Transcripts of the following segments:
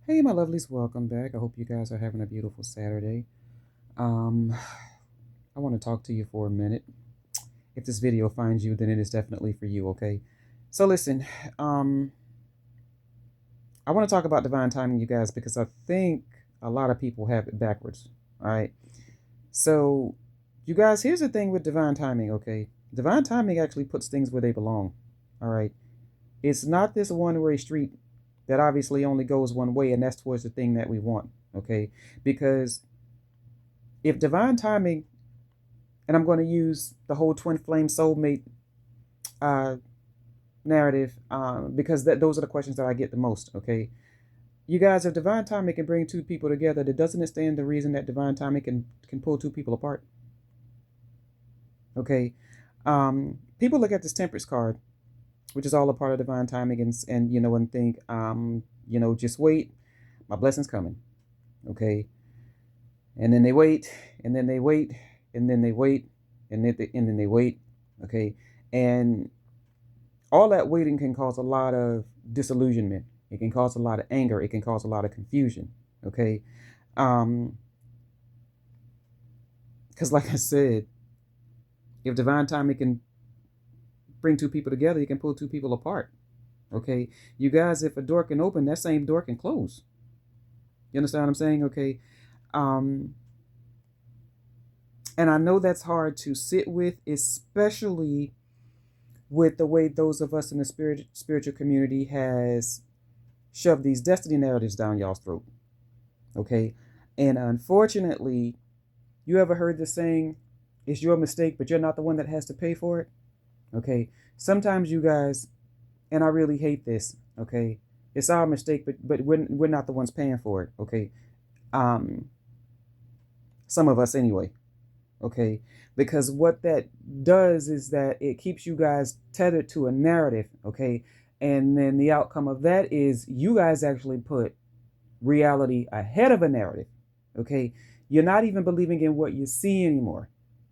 Hey, my lovelies, welcome back. I hope you guys are having a beautiful Saturday. Um, I want to talk to you for a minute. If this video finds you, then it is definitely for you, okay? So listen, um, I want to talk about divine timing, you guys, because I think a lot of people have it backwards. All right. So, you guys, here's the thing with divine timing, okay? Divine timing actually puts things where they belong. All right. It's not this one-way street that obviously only goes one way, and that's towards the thing that we want, okay? Because if divine timing, and I'm going to use the whole twin flame soulmate uh, narrative because those are the questions that I get the most, okay? You guys, if divine timing can bring two people together, that doesn't it stand the reason that divine timing can pull two people apart, okay? People look at this temperance card, which is all a part of divine timing, and think, just wait, my blessing's coming, okay? And then they wait, and then they wait, and then they wait, and then they wait, okay? And all that waiting can cause a lot of disillusionment. It can cause a lot of anger. It can cause a lot of confusion, okay? Um, because like I said, if divine timing can bring two people together, it can pull two people apart, okay? You guys, if a door can open, that same door can close. You understand what I'm saying? Okay. Um, and I know that's hard to sit with, especially with the way those of us in the spiritual community has shoved these destiny narratives down y'all's throat. Okay. And unfortunately, you ever heard the saying, it's your mistake, but you're not the one that has to pay for it? Okay. Sometimes you guys, and I really hate this, okay, it's our mistake, but we're not the ones paying for it. Okay. Um, some of us anyway. Okay, because what that does is that it keeps you guys tethered to a narrative. Okay, and then the outcome of that is you guys actually put reality ahead of a narrative. Okay, you're not even believing in what you see anymore.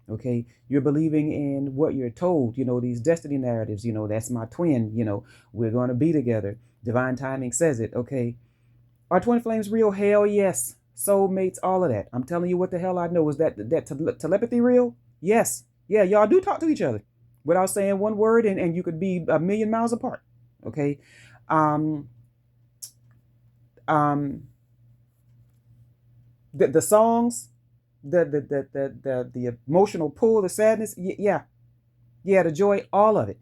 Okay, you're believing in what you're told. These destiny narratives. That's my twin. We're going to be together. Divine timing says it. Okay, are twin flames real? Hell yes. Soulmates, all of that. I'm telling you what the hell I know is that telepathy real? Yes. Yeah, y'all do talk to each other without saying one word, and you could be a million miles apart. Okay. Um, um, the songs, the emotional pull, the sadness, yeah, yeah, the joy, all of it.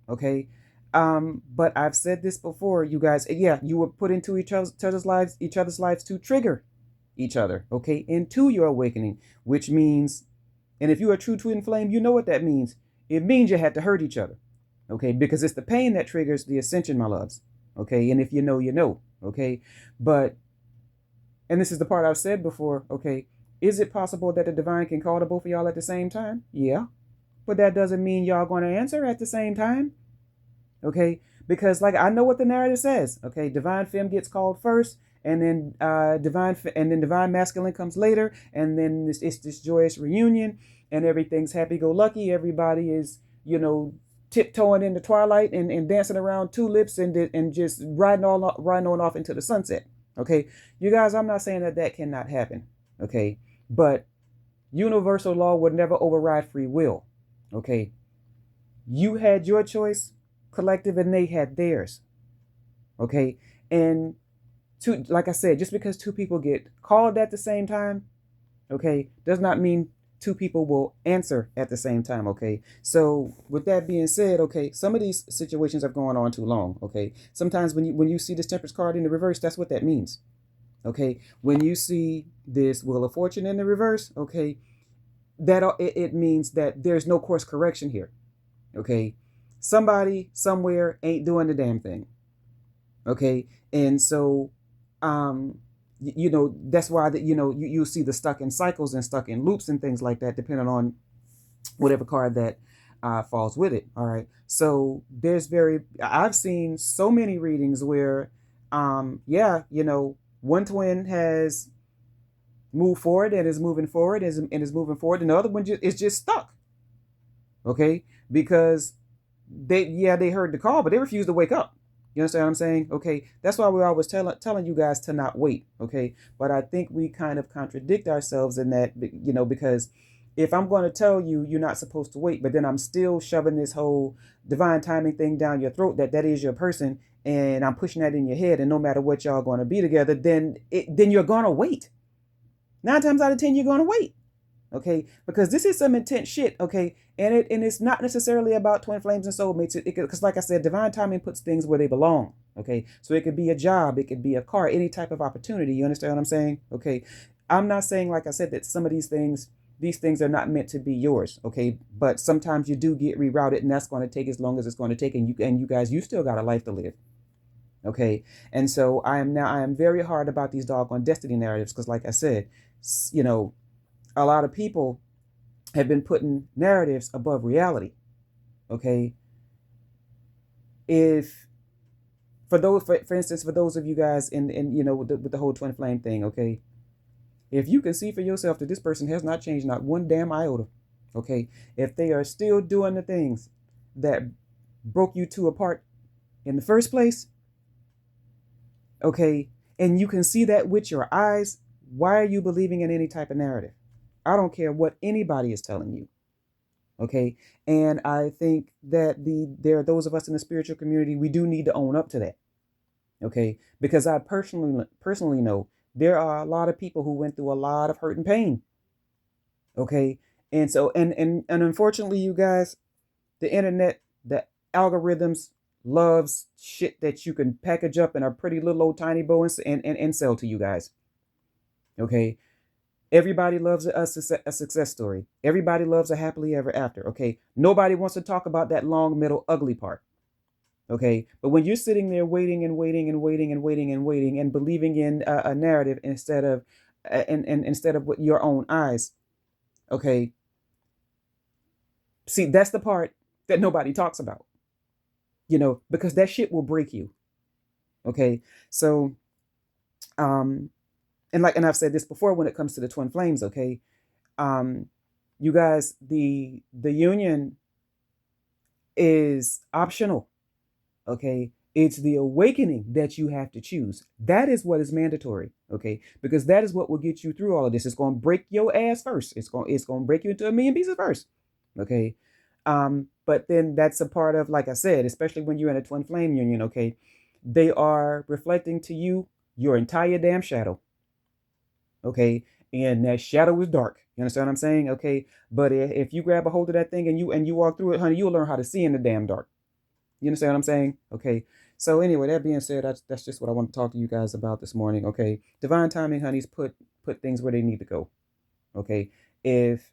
Okay. But I've said this before, you guys. Yeah, you were put into each other's lives to trigger each other, okay, into your awakening, which means, and if you're a true twin flame, you know what that means. It means you had to hurt each other, okay, because it's the pain that triggers the ascension, my loves, okay, and if you know, you know, okay, but, and this is the part I've said before, okay, is it possible that the divine can call to both of y'all at the same time? Yeah, but that doesn't mean y'all going to answer at the same time, okay, because like I know what the narrative says, okay, divine femme gets called first, and then divine masculine comes later, and then it's this joyous reunion, and everything's happy-go-lucky. Everybody is tiptoeing in the twilight, and dancing around tulips, and just riding on off into the sunset. Okay, you guys, I'm not saying that cannot happen, okay, but universal law would never override free will. Okay, you had your choice, collective, and they had theirs. Okay, and like I said, just because two people get called at the same time, okay, does not mean two people will answer at the same time. Okay, so with that being said, okay, some of these situations have gone on too long. Okay, sometimes when you see this temperance card in the reverse, that's what that means. Okay, when you see this wheel of fortune in the reverse, okay, that it means that there's no course correction here. Okay, somebody somewhere ain't doing the damn thing. Okay, and so that's why you'll see the stuck in cycles and stuck in loops and things like that, depending on whatever card that falls with it. All right, so I've seen so many readings where yeah, one twin has moved forward and is moving forward, and is moving forward, and the other one is just stuck. Okay, because they heard the call, but they refused to wake up. You understand what I'm saying? Okay, that's why we're always telling you guys to not wait. Okay, but I think we kind of contradict ourselves in that, because if I'm going to tell you you're not supposed to wait, but then I'm still shoving this whole divine timing thing down your throat that is your person, and I'm pushing that in your head, and no matter what y'all going to be together, then you're going to wait. 9 times out of 10, you're going to wait. Okay, because this is some intense shit. Okay, and it's not necessarily about twin flames and soulmates. Because like I said, divine timing puts things where they belong. Okay, so it could be a job, it could be a car, any type of opportunity. You understand what I'm saying? Okay, I'm not saying, like I said, that some of these things are not meant to be yours. Okay, but sometimes you do get rerouted, and that's going to take as long as it's going to take. And you guys, you still got a life to live. Okay, and so I am very hard about these doggone destiny narratives because, like I said, you know a lot of people have been putting narratives above reality. Okay, if for instance, for those of you guys in with the whole twin flame thing, okay, if you can see for yourself that this person has not changed not one damn iota, okay, if they are still doing the things that broke you two apart in the first place, okay, and you can see that with your eyes, why are you believing in any type of narrative? I don't care what anybody is telling you. Okay, and I think that there are those of us in the spiritual community, we do need to own up to that. Okay, because I personally know there are a lot of people who went through a lot of hurt and pain. Okay, and so and unfortunately, you guys, the internet, the algorithms loves shit that you can package up in a pretty little old tiny bow and sell to you guys. Okay, everybody loves a success story. Everybody loves a happily ever after. Okay. Nobody wants to talk about that long, middle, ugly part. Okay. But when you're sitting there waiting and waiting and waiting and waiting and waiting and believing in a narrative and instead of what your own eyes. Okay. See, that's the part that nobody talks about, because that shit will break you. Okay. So, um, and I've said this before when it comes to the twin flames. Okay. Um, you guys, the union is optional. Okay, it's the awakening that you have to choose. That is what is mandatory. Okay, because that is what will get you through all of this. It's going to break your ass first. It's going to break you into a million pieces first. Okay, but then that's a part of, like I said, especially when you're in a twin flame union. Okay, they are reflecting to you your entire damn shadow. Okay, and that shadow is dark. You understand what I'm saying? Okay, but if you grab a hold of that thing and you walk through it, honey, you'll learn how to see in the damn dark. You understand what I'm saying? Okay. So anyway, that being said, that's just what I want to talk to you guys about this morning. Okay. Divine timing, honeys, put things where they need to go. Okay. If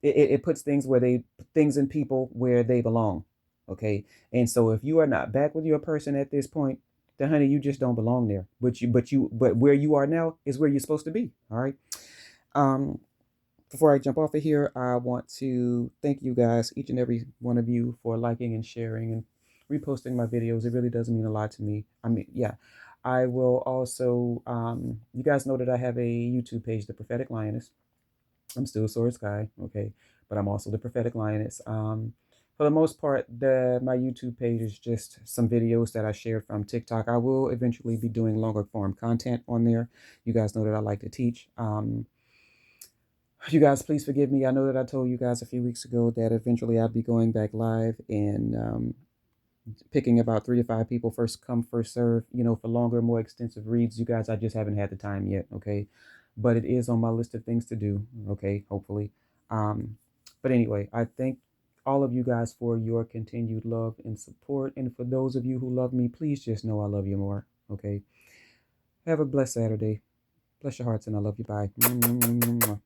it puts things in people where they belong. Okay. And so if you are not back with your person at this point, then honey, you just don't belong there. But where you are now is where you're supposed to be. All right. Um, Before I jump off of here, I want to thank you guys, each and every one of you, for liking and sharing and reposting my videos. It really does mean a lot to me. I mean, yeah. I will also, you guys know that I have a YouTube page, The Prophetic Lioness. I'm still Sword Sky, okay, but I'm also The Prophetic Lioness. For the most part, my YouTube page is just some videos that I shared from TikTok. I will eventually be doing longer form content on there. You guys know that I like to teach. You guys, please forgive me. I know that I told you guys a few weeks ago that eventually I'd be going back live and picking about 3 to 5 people, first come, first serve, for longer, more extensive reads. You guys, I just haven't had the time yet, okay? But it is on my list of things to do, okay, hopefully. But anyway, I thank all of you guys for your continued love and support. And for those of you who love me, please just know I love you more, okay? Have a blessed Saturday. Bless your hearts, and I love you. Bye.